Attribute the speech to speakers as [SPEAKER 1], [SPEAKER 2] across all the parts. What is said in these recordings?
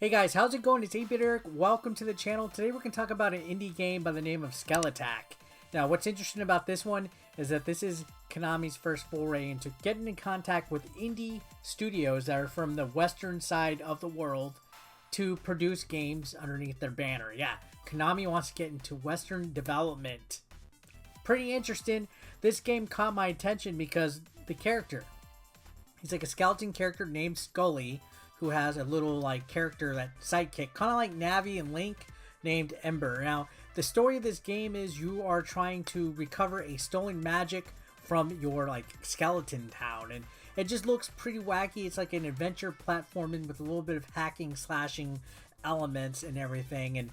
[SPEAKER 1] Hey guys, how's it going? It's 8-Bit Eric. Welcome to the channel. Today we're going to talk about an indie game by the name of Skelattack. Now, what's interesting about this one is that this is Konami's first foray into getting in contact with indie studios that are from the western side of the world to produce games underneath their banner. Yeah, Konami wants to get into western development. Pretty interesting. This game caught my attention because the character, he's like a skeleton character named Skully, who has a little like character, that sidekick, kind of like Navi and Link, named Ember. Now, the story of this game is you are trying to recover a stolen magic from your like skeleton town, and it just looks pretty wacky. It's like an adventure platforming with a little bit of hacking, slashing elements and everything. And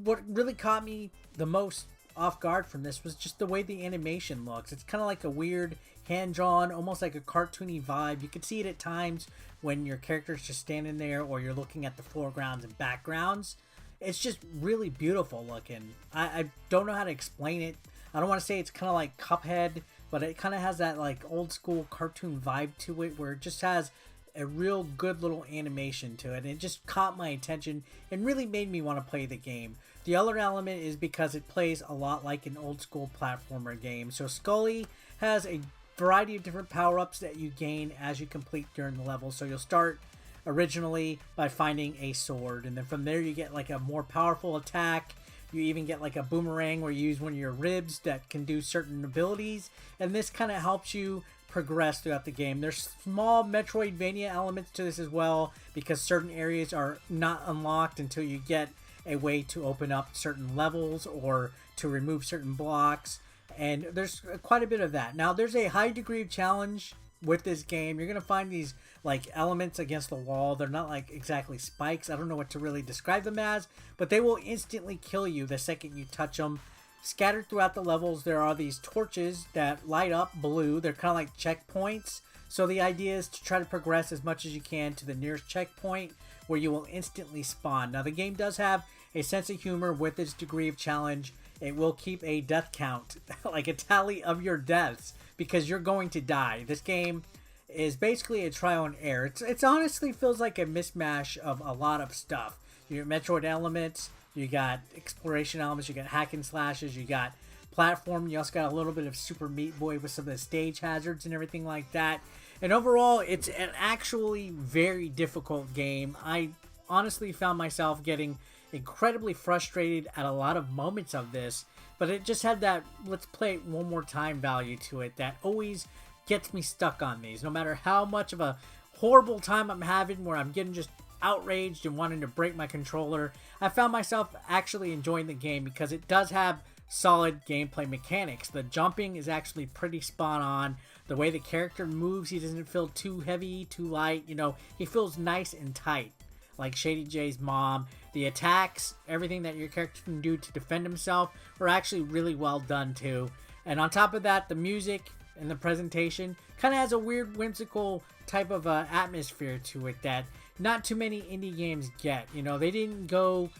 [SPEAKER 1] what really caught me the most off guard from this was just the way the animation looks. It's kind of like a weird hand-drawn, almost like a cartoony vibe. You can see it at times when your character's just standing there or you're looking at the foregrounds and backgrounds. It's just really beautiful looking. I don't know how to explain it. I don't want to say it's kind of like Cuphead, but it kind of has that like old school cartoon vibe to it where it just has a real good little animation to it. And it just caught my attention and really made me want to play the game. The other element is because it plays a lot like an old school platformer game. So Skully has a variety of different power-ups that you gain as you complete during the level. So you'll start originally by finding a sword, and then from there you get like a more powerful attack. You even get like a boomerang where you use one of your ribs that can do certain abilities, and this kind of helps you progress throughout the game. There's small Metroidvania elements to this as well, because certain areas are not unlocked until you get a way to open up certain levels or to remove certain blocks. And there's quite a bit of that. Now, there's a high degree of challenge with this game. You're going to find these like elements against the wall. They're not like exactly spikes. I don't know what to really describe them as, but they will instantly kill you the second you touch them. Scattered throughout the levels, there are these torches that light up blue. They're kind of like checkpoints. So the idea is to try to progress as much as you can to the nearest checkpoint where you will instantly spawn. Now, the game does have a sense of humor with its degree of challenge. It will keep a death count, like a tally of your deaths, because you're going to die. This game is basically a trial and error. It's honestly feels like a mismatch of a lot of stuff. You got Metroid elements, you got exploration elements, you got hack and slashes, you got platform, you also got a little bit of Super Meat Boy with some of the stage hazards and everything like that. And overall, it's an actually very difficult game. I honestly found myself getting incredibly frustrated at a lot of moments of this, but it just had that let's play it one more time value to it that always gets me stuck on these. No matter how much of a horrible time I'm having where I'm getting just outraged and wanting to break my controller, I found myself actually enjoying the game because it does have solid gameplay mechanics. The jumping is actually pretty spot on. The way the character moves, he doesn't feel too heavy, too light. You know, he feels nice and tight, like Shady J's mom. The attacks, everything that your character can do to defend himself, are actually really well done too. And on top of that, the music and the presentation kind of has a weird whimsical type of atmosphere to it that not too many indie games get. You know, they didn't go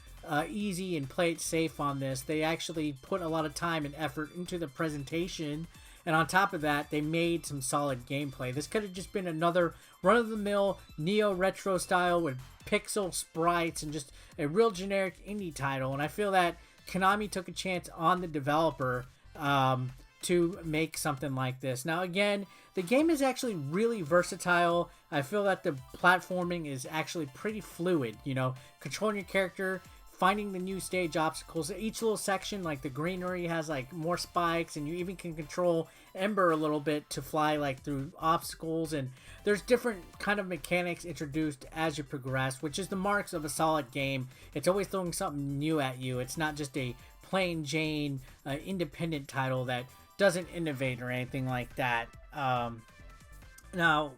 [SPEAKER 1] easy and play it safe on this. They actually put a lot of time and effort into the presentation. And on top of that, they made some solid gameplay. This could have just been another run-of-the-mill neo-retro style with pixel sprites and just a real generic indie title. And I feel that Konami took a chance on the developer to make something like this. Now, again, the game is actually really versatile. I feel that the platforming is actually pretty fluid. You know, controlling your character, finding the new stage obstacles. Each little section, like the greenery, has like more spikes, and you even can control Ember a little bit to fly like through obstacles. And there's different kind of mechanics introduced as you progress, which is the marks of a solid game. It's always throwing something new at you. It's not just a plain Jane independent title that doesn't innovate or anything like that. Now,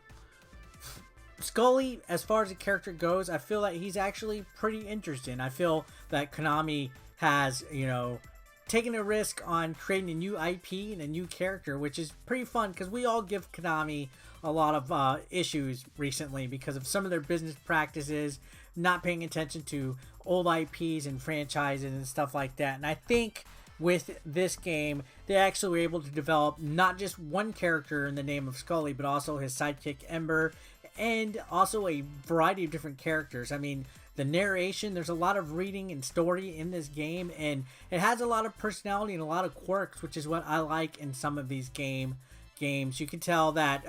[SPEAKER 1] Skully, as far as the character goes, I feel like he's actually pretty interesting. I feel that Konami has, you know, taken a risk on creating a new IP and a new character, which is pretty fun because we all give Konami a lot of issues recently because of some of their business practices, not paying attention to old IPs and franchises and stuff like that. And I think with this game, they actually were able to develop not just one character in the name of Skully, but also his sidekick Ember, and also a variety of different characters. I mean, the narration. There's a lot of reading and story in this game, and it has a lot of personality and a lot of quirks, which is what I like in some of these games. You can tell that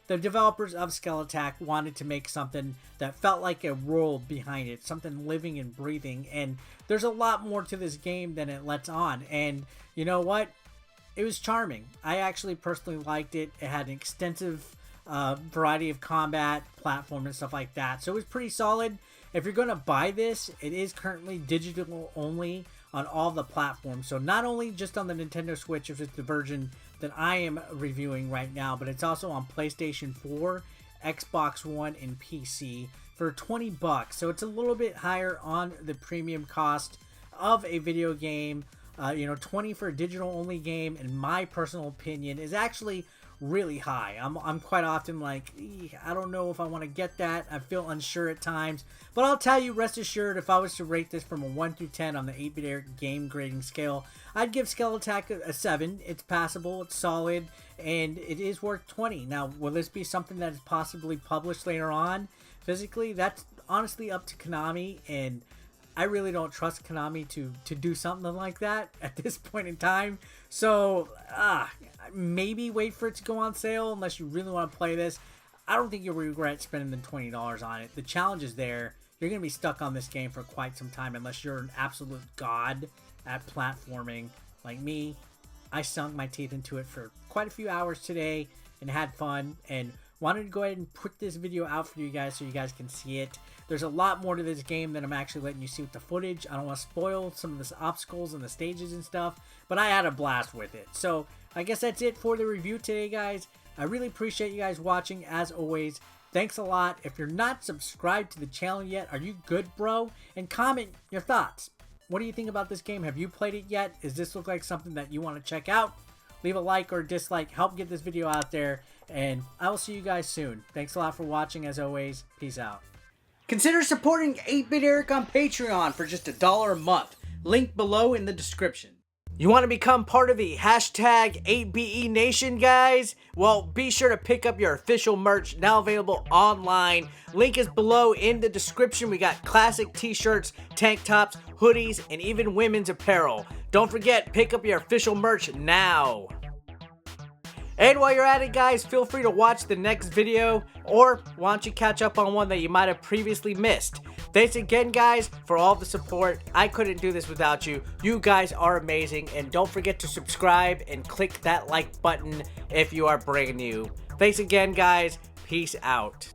[SPEAKER 1] the developers of Skelattack wanted to make something that felt like a world behind it, something living and breathing, and there's a lot more to this game than it lets on. And you know what? It was charming. I actually personally liked it. It had an extensive variety of combat, platform, and stuff like that, so it was pretty solid. If you're going to buy this, it is currently digital only on all the platforms. So not only just on the Nintendo Switch, if it's the version that I am reviewing right now, but it's also on PlayStation 4, Xbox One, and PC for 20 bucks. So it's a little bit higher on the premium cost of a video game. 20 for a digital only game, in my personal opinion, is actually really high. I'm quite often like, I don't know if I want to get that. I feel unsure at times, but I'll tell you, rest assured, if I was to rate this from a 1 through 10 on the 8-bit Eric game grading scale, I'd give Skelattack a 7. It's passable, it's solid, and it is worth 20. Now, will this be something that is possibly published later on physically? That's honestly up to Konami, and I really don't trust Konami to do something like that at this point in time. So, maybe wait for it to go on sale unless you really want to play this. I don't think you'll regret spending the $20 on it. The challenge is there. You're going to be stuck on this game for quite some time unless you're an absolute god at platforming like me. I sunk my teeth into it for quite a few hours today and had fun, and wanted to go ahead and put this video out for you guys so you guys can see it. There's a lot more to this game than I'm actually letting you see with the footage. I don't want to spoil some of the obstacles and the stages and stuff, but I had a blast with it. So I guess that's it for the review today, guys. I really appreciate you guys watching, as always. Thanks a lot. If you're not subscribed to the channel yet, are you good, bro? And comment your thoughts. What do you think about this game? Have you played it yet? Does this look like something that you want to check out? Leave a like or a dislike. Help get this video out there. And I will see you guys soon. Thanks a lot for watching, as always. Peace out. Consider supporting 8-Bit Eric on Patreon for just $1 a month. Link below in the description. You want to become part of the hashtag 8BE Nation, guys? Well, be sure to pick up your official merch, now available online. Link is below in the description. We got classic t-shirts, tank tops, hoodies, and even women's apparel. Don't forget, pick up your official merch now. And while you're at it, guys, feel free to watch the next video, or why don't you catch up on one that you might have previously missed. Thanks again, guys, for all the support. I couldn't do this without you. You guys are amazing, and don't forget to subscribe and click that like button if you are brand new. Thanks again, guys. Peace out.